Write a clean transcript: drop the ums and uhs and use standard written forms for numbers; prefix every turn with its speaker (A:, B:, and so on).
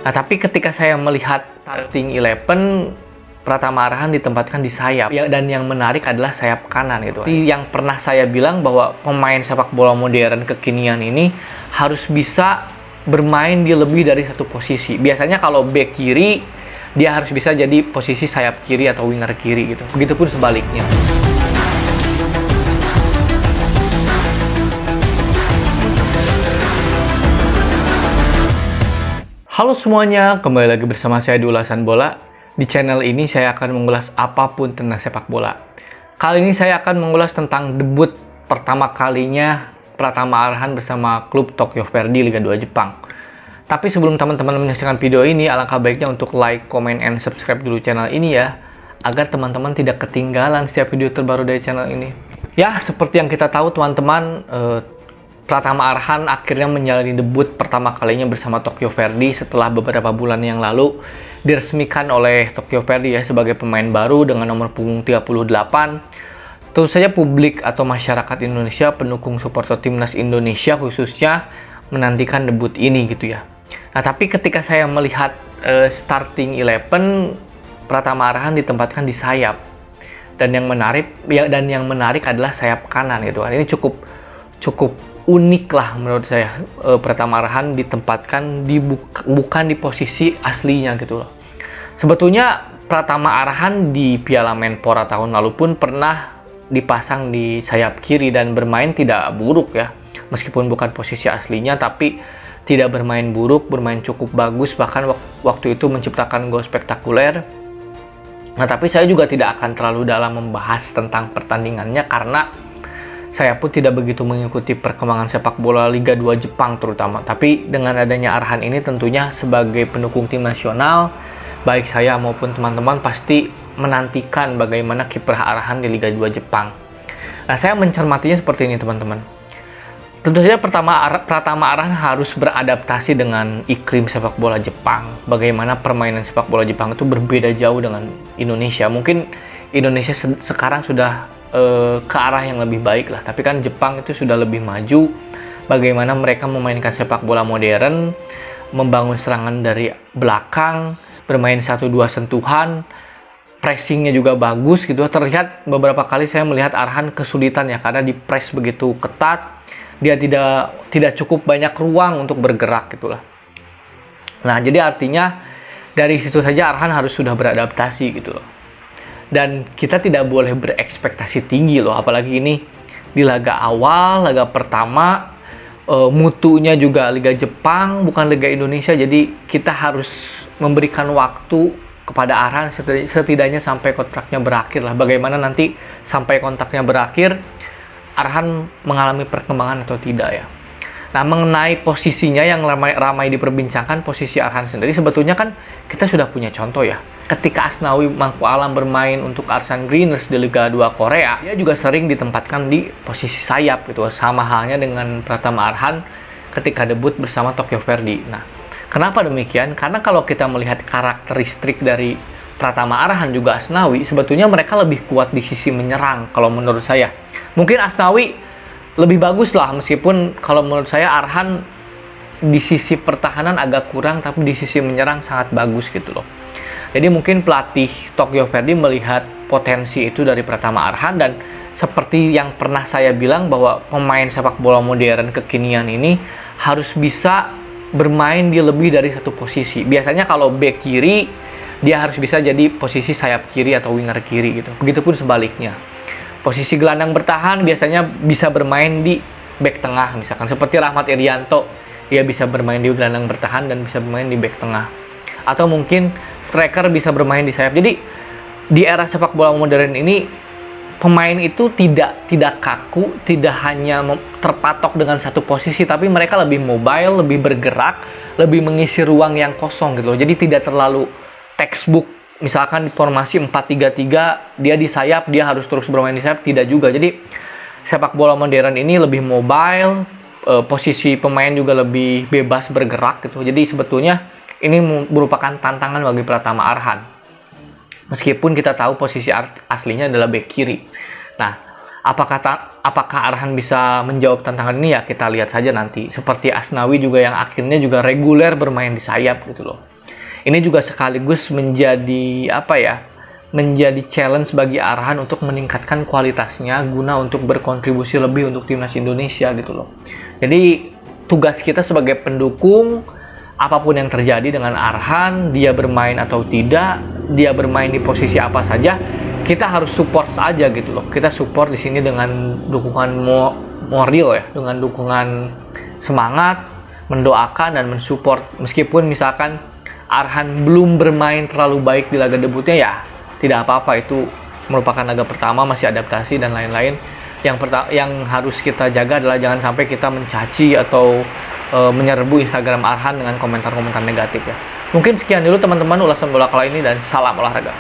A: Nah, tapi ketika saya melihat starting 11, Pratama Arhan ditempatkan di sayap. Dan yang menarik adalah sayap kanan gitu. Yang pernah saya bilang bahwa pemain sepak bola modern kekinian ini harus bisa bermain di lebih dari satu posisi. Biasanya kalau back kiri, dia harus bisa jadi posisi sayap kiri atau winger kiri gitu. Begitupun sebaliknya. Halo semuanya, kembali lagi bersama saya di Ulasan Bola. Di channel ini saya akan mengulas apapun tentang sepak bola. Kali ini saya akan mengulas tentang debut pertama kalinya Pratama Arhan bersama klub Tokyo Verdy Liga 2 Jepang. Tapi sebelum teman-teman menyaksikan video ini, alangkah baiknya untuk like, comment, and subscribe dulu channel ini ya, agar teman-teman tidak ketinggalan setiap video terbaru dari channel ini. Ya, seperti yang kita tahu teman-teman, Pratama Arhan akhirnya menjalani debut pertama kalinya bersama Tokyo Verdy setelah beberapa bulan yang lalu diresmikan oleh Tokyo Verdy ya sebagai pemain baru dengan nomor punggung 38. Tentu saja publik atau masyarakat Indonesia, pendukung supporter timnas Indonesia khususnya menantikan debut ini gitu ya. Nah, tapi ketika saya melihat starting 11, Pratama Arhan ditempatkan di sayap. Dan yang menarik adalah sayap kanan gitu kan. Ini cukup unik lah menurut saya. Pratama Arhan ditempatkan bukan di posisi aslinya gitu loh. Sebetulnya Pratama Arhan di Piala Menpora tahun lalu pun pernah dipasang di sayap kiri dan bermain tidak buruk ya. Meskipun bukan posisi aslinya, tapi tidak bermain buruk, bermain cukup bagus, bahkan waktu itu menciptakan gol spektakuler. Nah, tapi saya juga tidak akan terlalu dalam membahas tentang pertandingannya karena saya pun tidak begitu mengikuti perkembangan sepak bola Liga 2 Jepang terutama. Tapi dengan adanya Arhan ini tentunya sebagai pendukung tim nasional, baik saya maupun teman-teman pasti menantikan bagaimana kiprah Arhan di Liga 2 Jepang. Nah, saya mencermatinya seperti ini teman-teman. Tentu saja Pratama Arhan harus beradaptasi dengan iklim sepak bola Jepang. Bagaimana permainan sepak bola Jepang itu berbeda jauh dengan Indonesia. Mungkin Indonesia sekarang sudah ke arah yang lebih baik lah, tapi kan Jepang itu sudah lebih maju. Bagaimana mereka memainkan sepak bola modern, membangun serangan dari belakang, bermain 1-2 sentuhan, pressingnya juga bagus gitu. Terlihat beberapa kali saya melihat Arhan kesulitan ya karena di press begitu ketat, dia tidak cukup banyak ruang untuk bergerak gitulah. Nah, jadi artinya dari situ saja Arhan harus sudah beradaptasi gitu loh. Dan kita tidak boleh berekspektasi tinggi loh, apalagi ini di laga awal, laga pertama, mutunya juga Liga Jepang, bukan Liga Indonesia, jadi kita harus memberikan waktu kepada Arhan setidaknya sampai kontraknya berakhir lah. Bagaimana nanti sampai kontraknya berakhir, Arhan mengalami perkembangan atau tidak ya. Nah, mengenai posisinya yang ramai diperbincangkan, posisi Arhan sendiri sebetulnya kan kita sudah punya contoh ya. Ketika Asnawi Mangku Alam bermain untuk Ulsan Greeners di Liga 2 Korea, dia juga sering ditempatkan di posisi sayap gitu. Sama halnya dengan Pratama Arhan ketika debut bersama Tokyo Verdy. Nah, kenapa demikian? Karena kalau kita melihat karakteristik dari Pratama Arhan juga Asnawi, sebetulnya mereka lebih kuat di sisi menyerang kalau menurut saya. Mungkin Asnawi lebih bagus lah, meskipun kalau menurut saya Arhan di sisi pertahanan agak kurang, tapi di sisi menyerang sangat bagus gitu loh. Jadi mungkin pelatih Tokyo Verdy melihat potensi itu dari Pratama Arhan, dan seperti yang pernah saya bilang bahwa pemain sepak bola modern kekinian ini harus bisa bermain di lebih dari satu posisi. Biasanya kalau back kiri, dia harus bisa jadi posisi sayap kiri atau winger kiri gitu. Begitupun sebaliknya. Posisi gelandang bertahan biasanya bisa bermain di back tengah, misalkan seperti Rahmat Irianto, dia bisa bermain di gelandang bertahan dan bisa bermain di back tengah. Atau mungkin striker bisa bermain di sayap. Jadi di era sepak bola modern ini pemain itu tidak kaku, tidak hanya terpatok dengan satu posisi, tapi mereka lebih mobile, lebih bergerak, lebih mengisi ruang yang kosong gitu. Jadi tidak terlalu textbook. Misalkan di formasi 4-3-3, dia di sayap, dia harus terus bermain di sayap, tidak juga. Jadi sepak bola modern ini lebih mobile, posisi pemain juga lebih bebas bergerak gitu. Jadi sebetulnya ini merupakan tantangan bagi Pratama Arhan. Meskipun kita tahu posisi aslinya adalah back kiri. Nah, apakah Arhan bisa menjawab tantangan ini ya kita lihat saja nanti. Seperti Asnawi juga yang akhirnya juga reguler bermain di sayap gitu loh. Ini juga sekaligus menjadi menjadi challenge bagi Arhan untuk meningkatkan kualitasnya guna untuk berkontribusi lebih untuk timnas Indonesia gitu loh. Jadi tugas kita sebagai pendukung, apapun yang terjadi dengan Arhan, dia bermain atau tidak, dia bermain di posisi apa saja, kita harus support saja gitu loh. Kita support di sini dengan dukungan moral ya, dengan dukungan semangat, mendoakan dan mensupport. Meskipun misalkan Arhan belum bermain terlalu baik di laga debutnya, ya tidak apa-apa, itu merupakan laga pertama, masih adaptasi dan lain-lain. Yang harus kita jaga adalah jangan sampai kita mencaci atau menyerbu Instagram Arhan dengan komentar-komentar negatif ya. Mungkin sekian dulu teman-teman ulasan bola kali ini, dan salam olahraga.